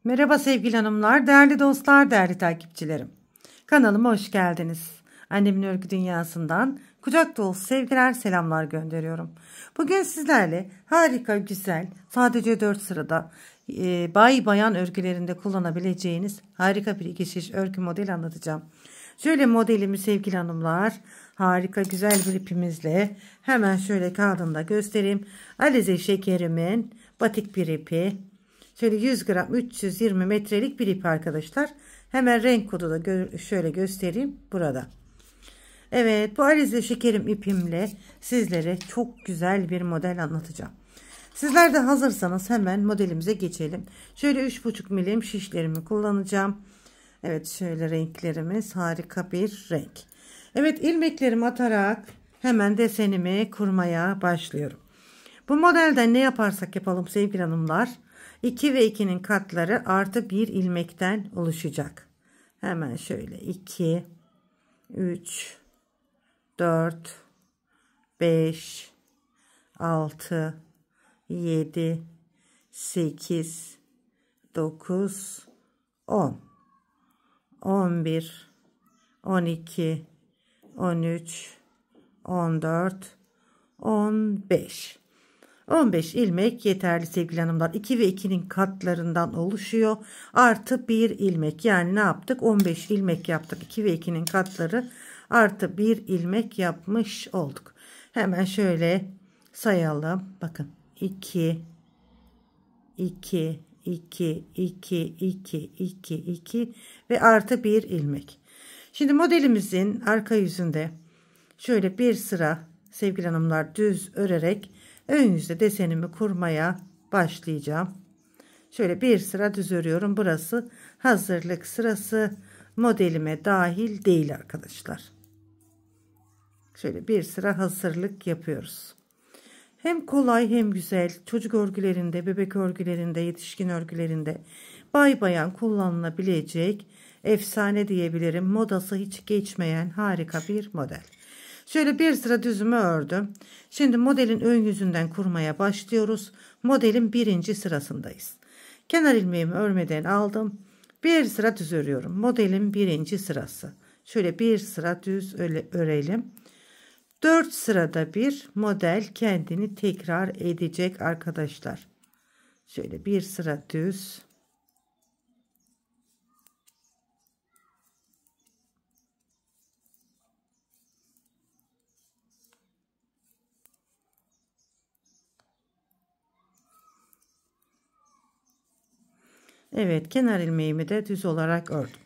Merhaba sevgili hanımlar, değerli dostlar, değerli takipçilerim. Kanalıma hoş geldiniz. Annemin örgü dünyasından kucak dolusu sevgiler, selamlar gönderiyorum. Bugün sizlerle harika, güzel, sadece 4 sırada bayan örgülerinde kullanabileceğiniz harika bir geçiş örgü modeli anlatacağım. Şöyle modelimi sevgili hanımlar, harika güzel bir ipimizle hemen şöyle kağıdında göstereyim. Alize şekerimin batik bir ipi. Şöyle 100 gram 320 metrelik bir ip arkadaşlar. Hemen renk kodu da şöyle göstereyim burada. Evet, bu alize şekerim ipimle sizlere çok güzel bir model anlatacağım. Sizler de hazırsanız hemen modelimize geçelim. Şöyle 3,5 milim şişlerimi kullanacağım. Evet, şöyle renklerimiz harika bir renk. Evet, ilmeklerimi atarak hemen desenimi kurmaya başlıyorum. Bu modelde ne yaparsak yapalım sevgili hanımlar, 2 ve 2'nin katları artı 1 ilmekten oluşacak. Hemen şöyle 2, 3, 4, 5, 6, 7, 8, 9, 10, 11, 12, 13, 14, 15. 15 ilmek yeterli sevgili hanımlar. 2 ve 2'nin katlarından oluşuyor. Artı 1 ilmek. Yani ne yaptık? 15 ilmek yaptık. 2 ve 2'nin katları artı 1 ilmek yapmış olduk. Hemen şöyle sayalım. Bakın 2, 2, 2, 2, 2, 2, 2 ve artı 1 ilmek. Şimdi modelimizin arka yüzünde şöyle bir sıra sevgili hanımlar düz örerek ön yüzde desenimi kurmaya başlayacağım. Şöyle bir sıra düz örüyorum. Burası hazırlık sırası, modelime dahil değil arkadaşlar. Şöyle bir sıra hazırlık yapıyoruz. Hem kolay hem güzel, çocuk örgülerinde, bebek örgülerinde, yetişkin örgülerinde bayan kullanılabilecek efsane diyebilirim. Modası hiç geçmeyen harika bir model. Şöyle bir sıra düzümü ördüm. Şimdi modelin ön yüzünden kurmaya başlıyoruz. Modelin birinci sırasındayız. Kenar ilmeğimi örmeden aldım. Bir sıra düz örüyorum. Modelin birinci sırası. Şöyle bir sıra düz örelim. 4 sırada bir model kendini tekrar edecek arkadaşlar. Şöyle bir sıra düz. Evet, kenar ilmeğimi de düz olarak ördüm.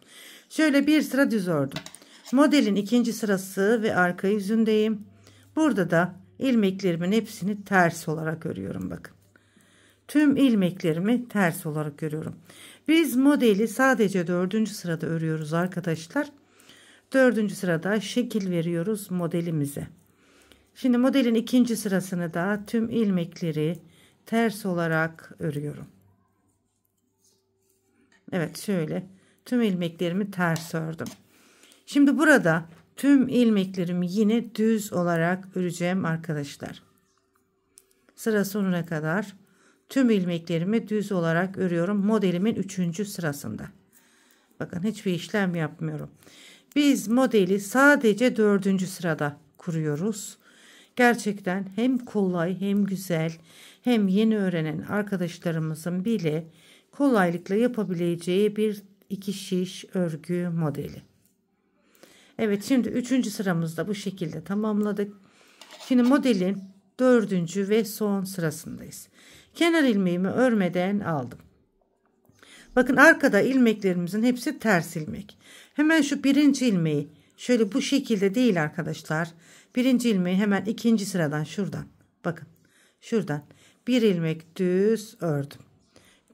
Şöyle bir sıra düz ördüm. Modelin ikinci sırası ve arka yüzündeyim. Burada da ilmeklerimin hepsini ters olarak örüyorum bakın. Tüm ilmeklerimi ters olarak örüyorum. Biz modeli sadece 4. sırada örüyoruz arkadaşlar. 4. sırada şekil veriyoruz modelimize. Şimdi modelin ikinci sırasını da tüm ilmekleri ters olarak örüyorum. Evet, şöyle tüm ilmeklerimi ters ördüm. Şimdi burada tüm ilmeklerimi yine düz olarak öreceğim arkadaşlar. Sıra sonuna kadar tüm ilmeklerimi düz olarak örüyorum modelimin 3. sırasında. Bakın, hiçbir işlem yapmıyorum. Biz modeli sadece 4. sırada kuruyoruz. Gerçekten hem kolay hem güzel, hem yeni öğrenen arkadaşlarımızın bile kolaylıkla yapabileceği bir iki şiş örgü modeli. Evet, şimdi 3. sıramızda bu şekilde tamamladık. Şimdi modelin 4. ve son sırasındayız. Kenar ilmeğimi örmeden aldım. Bakın, arkada ilmeklerimizin hepsi ters ilmek. Hemen şu birinci ilmeği şöyle bu şekilde değil arkadaşlar. Birinci ilmeği hemen ikinci sıradan şuradan. Bakın, şuradan bir ilmek düz ördüm.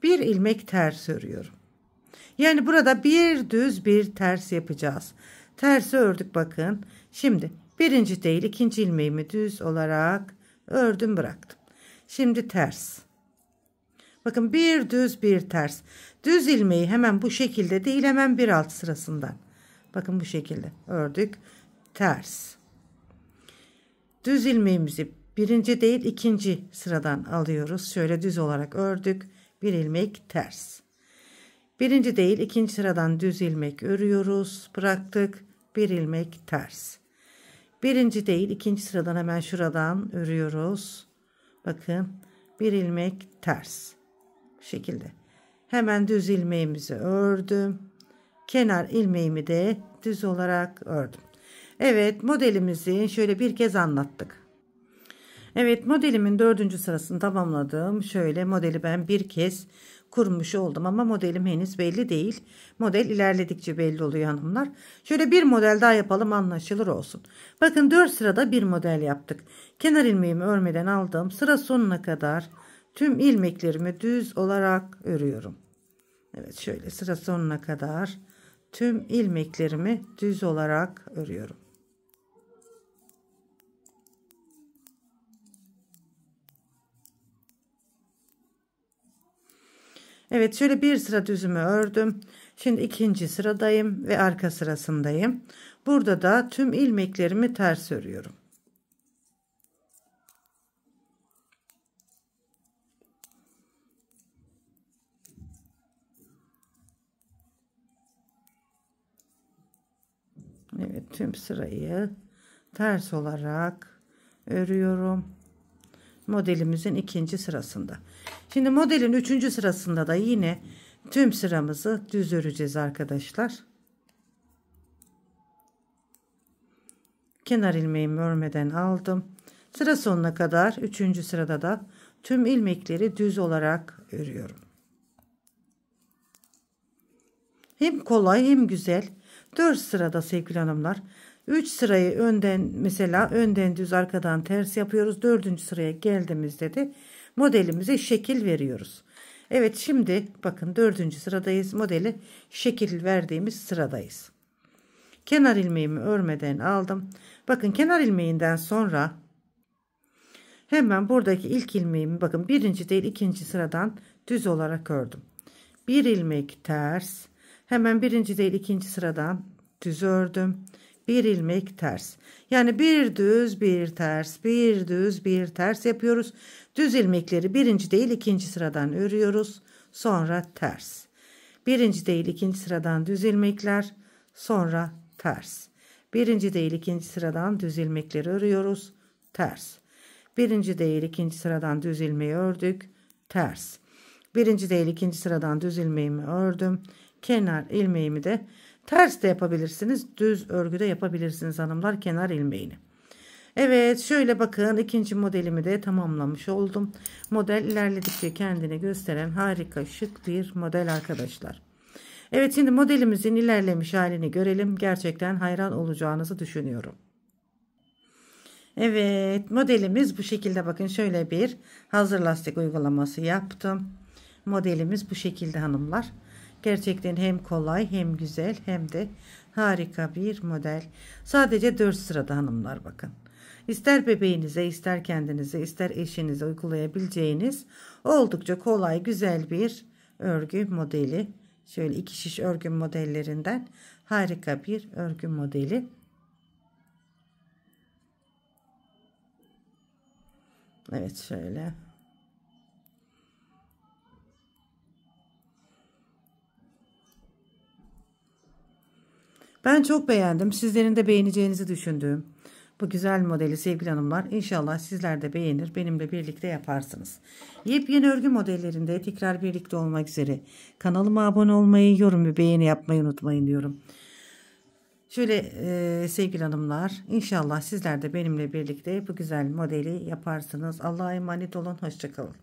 Bir ilmek ters örüyorum. Yani burada bir düz bir ters yapacağız. Tersi ördük bakın. Şimdi birinci değil ikinci ilmeğimi düz olarak ördüm, bıraktım. Şimdi ters. Bakın, bir düz bir ters. Düz ilmeği hemen bu şekilde değil, hemen bir alt sırasından. Bakın, bu şekilde ördük. Ters. Düz ilmeğimizi birinci değil ikinci sıradan alıyoruz. Şöyle düz olarak ördük. Bir ilmek ters. Birinci değil, ikinci sıradan düz ilmek örüyoruz. Bıraktık. Bir ilmek ters. Birinci değil, ikinci sıradan hemen şuradan örüyoruz. Bakın, bir ilmek ters. Bu şekilde. Hemen düz ilmeğimizi ördüm. Kenar ilmeğimi de düz olarak ördüm. Evet, modelimizi şöyle bir kez anlattık. Evet, modelimin 4. sırasını tamamladım. Şöyle modeli ben bir kez kurmuş oldum ama modelim henüz belli değil. Model ilerledikçe belli oluyor hanımlar. Şöyle bir model daha yapalım, anlaşılır olsun. Bakın 4 sırada bir model yaptık. Kenar ilmeğimi örmeden aldım. Sıra sonuna kadar tüm ilmeklerimi düz olarak örüyorum. Evet, şöyle sıra sonuna kadar tüm ilmeklerimi düz olarak örüyorum. Evet, şöyle bir sıra düzümü ördüm. Şimdi ikinci sıradayım ve arka sırasındayım. Burada da tüm ilmeklerimi ters örüyorum. Evet, tüm sırayı ters olarak örüyorum. Modelimizin ikinci sırasında. Şimdi modelin 3. sırasında da yine tüm sıramızı düz öreceğiz arkadaşlar. Kenar ilmeğimi örmeden aldım. Sıra sonuna kadar 3. sırada da tüm ilmekleri düz olarak örüyorum. Hem kolay hem güzel. 4 sırada sevgili hanımlar. 3 sırayı önden, mesela önden düz arkadan ters yapıyoruz. 4. sıraya geldiğimizde de modelimize şekil veriyoruz. Evet, şimdi bakın 4. sıradayız. Modeli şekil verdiğimiz sıradayız. Kenar ilmeğimi örmeden aldım. Bakın, kenar ilmeğinden sonra hemen buradaki ilk ilmeğimi, bakın birinci değil ikinci sıradan düz olarak ördüm. Bir ilmek ters. Hemen birinci değil ikinci sıradan düz ördüm. Bir ilmek ters. Yani bir düz bir ters, bir düz bir ters yapıyoruz. Düz ilmekleri birinci değil ikinci sıradan örüyoruz. Sonra ters. Birinci değil ikinci sıradan düz ilmekler, sonra ters. Birinci değil ikinci sıradan düz ilmekleri örüyoruz. Ters. Birinci değil ikinci sıradan düz ilmeği ördük. Ters. Birinci değil ikinci sıradan düz ilmeğimi ördüm. Kenar ilmeğimi de ters de yapabilirsiniz. Düz örgüde yapabilirsiniz hanımlar, kenar ilmeğini. Evet, şöyle bakın, ikinci modelimi de tamamlamış oldum. Model ilerledikçe kendini gösteren harika şık bir model arkadaşlar. Evet, şimdi modelimizin ilerlemiş halini görelim. Gerçekten hayran olacağınızı düşünüyorum. Evet, modelimiz bu şekilde. Bakın, şöyle bir hazır lastik uygulaması yaptım. Modelimiz bu şekilde hanımlar. Gerçekten hem kolay hem güzel hem de harika bir model. Sadece 4 sırada hanımlar, bakın. İster bebeğinize, ister kendinize, ister eşinize uygulayabileceğiniz oldukça kolay, güzel bir örgü modeli. Şöyle 2 şiş örgü modellerinden harika bir örgü modeli. Evet, şöyle. Ben çok beğendim. Sizlerin de beğeneceğinizi düşündüğüm bu güzel modeli sevgili hanımlar, İnşallah sizler de beğenir, benimle birlikte yaparsınız. Yepyeni örgü modellerinde tekrar birlikte olmak üzere. Kanalıma abone olmayı, yorum ve beğeni yapmayı unutmayın diyorum. Şöyle sevgili hanımlar, İnşallah sizler de benimle birlikte bu güzel modeli yaparsınız. Allah'a emanet olun. Hoşça kalın.